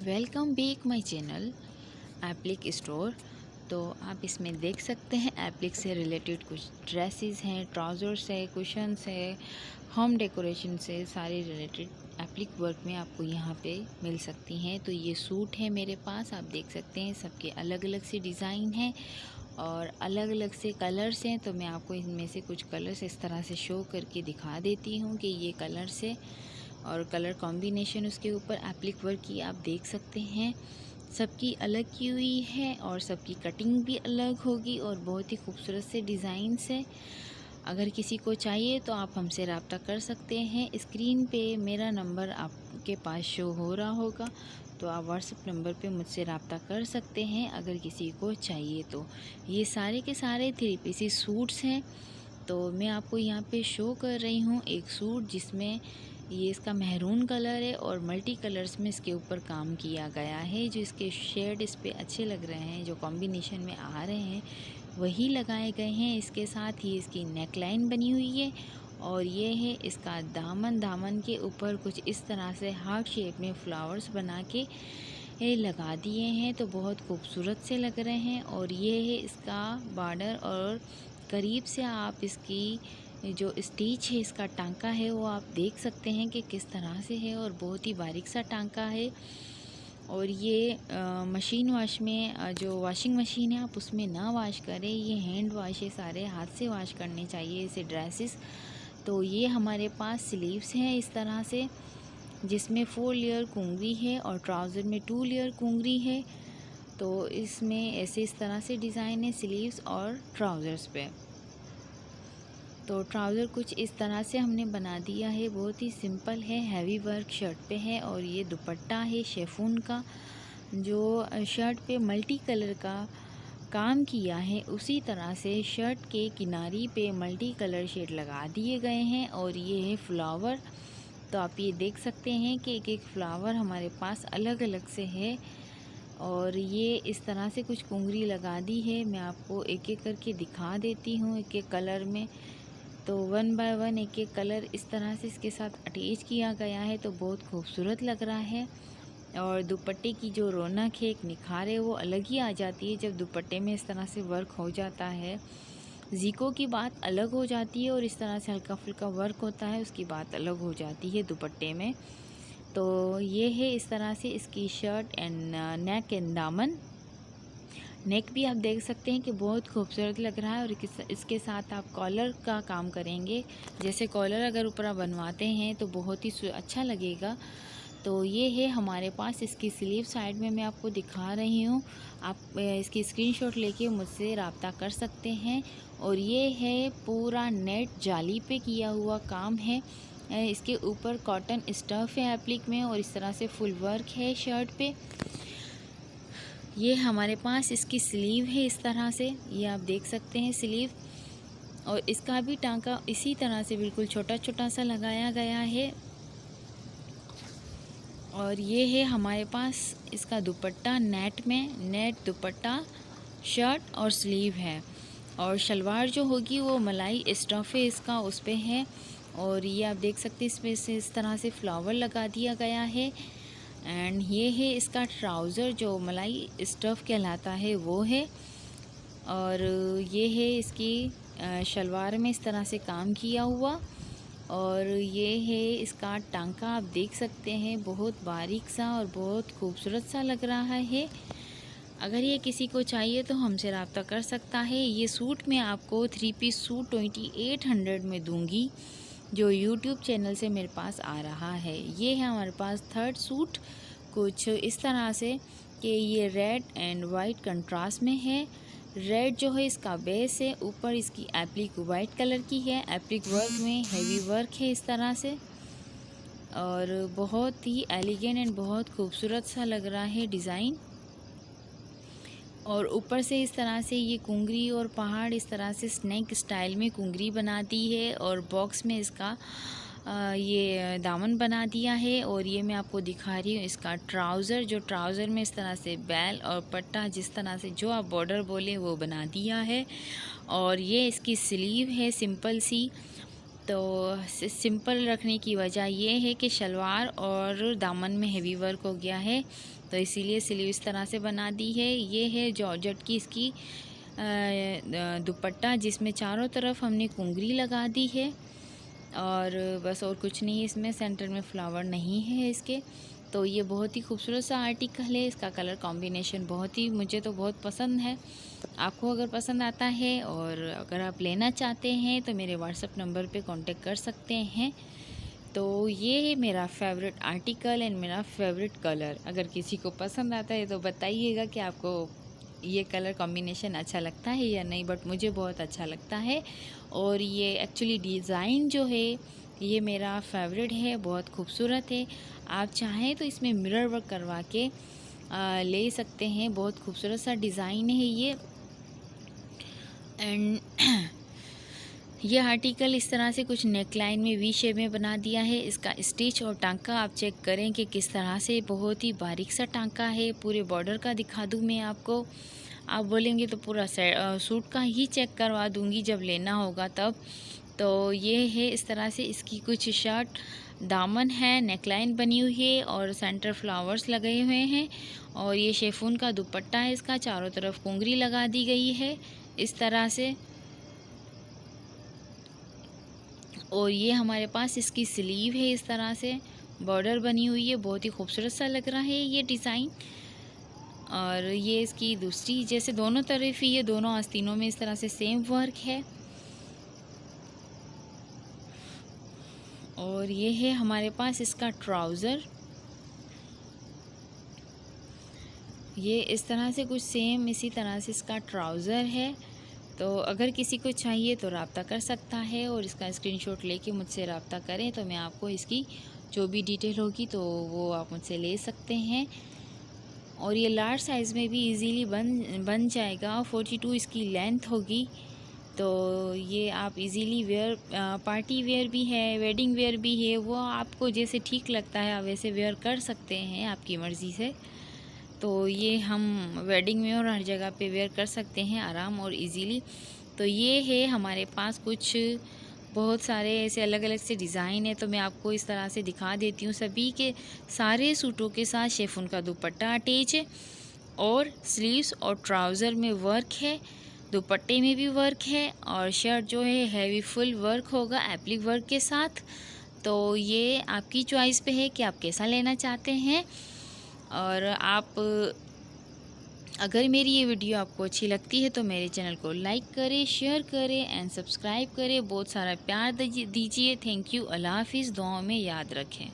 Welcome back my channel applique store. तो आप इसमें देख सकते हैं एप्लिक से रिलेटेड कुछ ड्रेसेस हैं, ट्राउज़र्स है, कुशन्स है, होम डेकोरेशन से सारे रिलेटेड एप्लिक वर्क में आपको यहाँ पे मिल सकती हैं। तो ये सूट है मेरे पास, आप देख सकते हैं सबके अलग अलग से डिज़ाइन हैं और अलग अलग से कलर्स हैं। तो मैं आपको इनमें से कुछ कलर्स इस तरह से शो करके दिखा देती हूँ कि ये कलर्स है और कलर कॉम्बिनेशन उसके ऊपर एप्लिक वर्क की आप देख सकते हैं। सबकी अलग की हुई है और सबकी कटिंग भी अलग होगी और बहुत ही खूबसूरत से डिज़ाइंस है। अगर किसी को चाहिए तो आप हमसे रब्ता कर सकते हैं। स्क्रीन पे मेरा नंबर आपके पास शो हो रहा होगा, तो आप व्हाट्सएप नंबर पे मुझसे रब्ता कर सकते हैं अगर किसी को चाहिए तो। ये सारे के सारे 3 पीसेस सूट्स हैं। तो मैं आपको यहाँ पे शो कर रही हूँ एक सूट जिसमें ये इसका मेहरून कलर है और मल्टी कलर्स में इसके ऊपर काम किया गया है। जो इसके शेड इस पे अच्छे लग रहे हैं, जो कॉम्बिनेशन में आ रहे हैं वही लगाए गए हैं। इसके साथ ही इसकी नेक लाइन बनी हुई है और ये है इसका दामन। दामन के ऊपर कुछ इस तरह से हार्ट शेप में फ्लावर्स बना के ये लगा दिए हैं, तो बहुत खूबसूरत से लग रहे हैं। और ये है इसका बॉर्डर और करीब से आप इसकी जो स्टिच है, इसका टांका है, वो आप देख सकते हैं कि किस तरह से है और बहुत ही बारीक सा टांका है। और ये मशीन वॉश में जो वॉशिंग मशीन है आप उसमें ना वॉश करें, ये हैंड वॉश है, सारे हाथ से वॉश करने चाहिए इसे ड्रेसेस। तो ये हमारे पास स्लीव्स हैं इस तरह से, जिसमें 4 लेयर कुंगरी है और ट्राउज़र में 2 लेयर कुंगरी है। तो इसमें ऐसे इस तरह से डिज़ाइन है स्लीव्स और ट्राउज़र्स पे। तो ट्राउज़र कुछ इस तरह से हमने बना दिया है, बहुत ही सिंपल है, हैवी वर्क शर्ट पे है। और ये दुपट्टा है शेफून का, जो शर्ट पे मल्टी कलर का काम किया है उसी तरह से शर्ट के किनारी पे मल्टी कलर शेड लगा दिए गए हैं। और ये है फ्लावर, तो आप ये देख सकते हैं कि एक एक फ्लावर हमारे पास अलग अलग से है। और ये इस तरह से कुछ कुंगरी लगा दी है, मैं आपको एक एक करके दिखा देती हूँ एक एक कलर में। तो 1 बाय 1 एक एक कलर इस तरह से इसके साथ अटैच किया गया है, तो बहुत खूबसूरत लग रहा है। और दुपट्टे की जो रौनक है, एक निखार है, वो अलग ही आ जाती है जब दुपट्टे में इस तरह से वर्क हो जाता है। ज़ीको की बात अलग हो जाती है और इस तरह से हल्का फुल्का वर्क होता है उसकी बात अलग हो जाती है दुपट्टे में। तो ये है इस तरह से इसकी शर्ट एंड नेक एंड दामन। नेक भी आप देख सकते हैं कि बहुत खूबसूरत लग रहा है। और इसके साथ आप कॉलर का काम करेंगे, जैसे कॉलर अगर ऊपर आप बनवाते हैं तो बहुत ही अच्छा लगेगा। तो ये है हमारे पास इसकी स्लीव साइड में मैं आपको दिखा रही हूँ, आप इसकी स्क्रीनशॉट लेके मुझसे रब्ता कर सकते हैं। और ये है पूरा नेट जाली पे किया हुआ काम है, इसके ऊपर कॉटन स्टफ़ है एप्लिक में और इस तरह से फुल वर्क है शर्ट पे। ये हमारे पास इसकी स्लीव है इस तरह से, ये आप देख सकते हैं स्लीव। और इसका भी टांका इसी तरह से बिल्कुल छोटा छोटा सा लगाया गया है। और ये है हमारे पास इसका दुपट्टा, नेट में नेट दुपट्टा शर्ट और स्लीव है। और शलवार जो होगी वो मलाई स्टफ़ है इसका, उस पे है। और ये आप देख सकते हैं इसमें से इस तरह से फ्लावर लगा दिया गया है। एंड ये है इसका ट्राउज़र जो मलाई स्टफ़ कहलाता है वो है। और ये है इसकी शलवार में इस तरह से काम किया हुआ। और ये है इसका टांका, आप देख सकते हैं बहुत बारीक सा और बहुत खूबसूरत सा लग रहा है। अगर ये किसी को चाहिए तो हमसे रब्ता कर सकता है। ये सूट मैं आपको 3 पीस सूट 2800 में दूंगी, जो यूट्यूब चैनल से मेरे पास आ रहा है। ये है हमारे पास 3rd सूट, कुछ इस तरह से कि ये रेड एंड वाइट कंट्रास्ट में है। रेड जो है इसका बेस है, ऊपर इसकी एप्लिक वाइट कलर की है, एप्लिक वर्क में हैवी वर्क है इस तरह से। और बहुत ही एलिगेंट एंड बहुत खूबसूरत सा लग रहा है डिज़ाइन। और ऊपर से इस तरह से ये कुंगरी और पहाड़ इस तरह से स्नैक स्टाइल में कुंगरी बना दी है और बॉक्स में इसका ये दामन बना दिया है। और ये मैं आपको दिखा रही हूँ इसका ट्राउज़र, जो ट्राउज़र में इस तरह से बैल और पट्टा, जिस तरह से जो आप बॉर्डर बोले वो बना दिया है। और ये इसकी स्लीव है सिंपल सी, तो सिंपल रखने की वजह ये है कि शलवार और दामन में हेवी वर्क हो गया है, तो इसीलिए स्लीव इस तरह से बना दी है। ये है जॉर्जेट की इसकी दुपट्टा, जिसमें चारों तरफ हमने कुंगरी लगा दी है और बस, और कुछ नहीं। इसमें सेंटर में फ्लावर नहीं है इसके। तो ये बहुत ही खूबसूरत सा आर्टिकल है। इसका कलर कॉम्बिनेशन बहुत ही, मुझे तो बहुत पसंद है। आपको अगर पसंद आता है और अगर आप लेना चाहते हैं तो मेरे व्हाट्सएप नंबर पे कांटेक्ट कर सकते हैं। तो ये है मेरा फेवरेट आर्टिकल एंड मेरा फेवरेट कलर। अगर किसी को पसंद आता है तो बताइएगा कि आपको ये कलर कॉम्बिनेशन अच्छा लगता है या नहीं, बट मुझे बहुत अच्छा लगता है। और ये एक्चुअली डिज़ाइन जो है ये मेरा फेवरेट है, बहुत खूबसूरत है। आप चाहें तो इसमें मिरर वर्क करवा के ले सकते हैं। बहुत खूबसूरत सा डिज़ाइन है ये। एंड ये आर्टिकल इस तरह से कुछ नेकलाइन में वी शेप में बना दिया है। इसका स्टिच और टांका आप चेक करें कि किस तरह से, बहुत ही बारीक सा टांका है। पूरे बॉर्डर का दिखा दूँ मैं आपको, आप बोलेंगे तो पूरा सूट का ही चेक करवा दूँगी जब लेना होगा तब। तो ये है इस तरह से इसकी कुछ शर्ट, दामन है, नेकलाइन बनी हुई है और सेंटर फ्लावर्स लगे हुए हैं। और ये शेफून का दुपट्टा है, इसका चारों तरफ कुंगरी लगा दी गई है इस तरह से। और ये हमारे पास इसकी स्लीव है, इस तरह से बॉर्डर बनी हुई है। बहुत ही खूबसूरत सा लग रहा है ये डिज़ाइन। और ये इसकी दूसरी, जैसे दोनों तरफ ही, ये दोनों आस्तीनों में इस तरह से सेम वर्क है। और ये है हमारे पास इसका ट्राउज़र, ये इस तरह से कुछ सेम इसी तरह से इसका ट्राउज़र है। तो अगर किसी को चाहिए तो रब्ता कर सकता है और इसका स्क्रीनशॉट लेके मुझसे रब्ता करें तो मैं आपको इसकी जो भी डिटेल होगी तो वो आप मुझसे ले सकते हैं। और ये लार्ज साइज़ में भी इजीली बन जाएगा। 42 इसकी लेंथ होगी। तो ये आप इजीली वेयर, पार्टी वेयर भी है, वेडिंग वेयर भी है, वो आपको जैसे ठीक लगता है आप वैसे वेयर कर सकते हैं आपकी मर्ज़ी से। तो ये हम वेडिंग में और हर जगह पे वेयर कर सकते हैं आराम और इजीली। तो ये है हमारे पास कुछ बहुत सारे ऐसे अलग अलग से डिज़ाइन है, तो मैं आपको इस तरह से दिखा देती हूँ। सभी के सारे सूटों के साथ शेफून का दुपट्टा अटैच है और स्लीव्स और ट्राउज़र में वर्क है, दुपट्टे में भी वर्क है और शर्ट जो है हैवी फुल वर्क होगा एप्लिक वर्क के साथ। तो ये आपकी चॉइस पे है कि आप कैसा लेना चाहते हैं। और आप, अगर मेरी ये वीडियो आपको अच्छी लगती है तो मेरे चैनल को लाइक करें, शेयर करें एंड सब्सक्राइब करें। बहुत सारा प्यार दीजिए। Thank you. अल्लाह हाफिज़। दुआओं में याद रखें।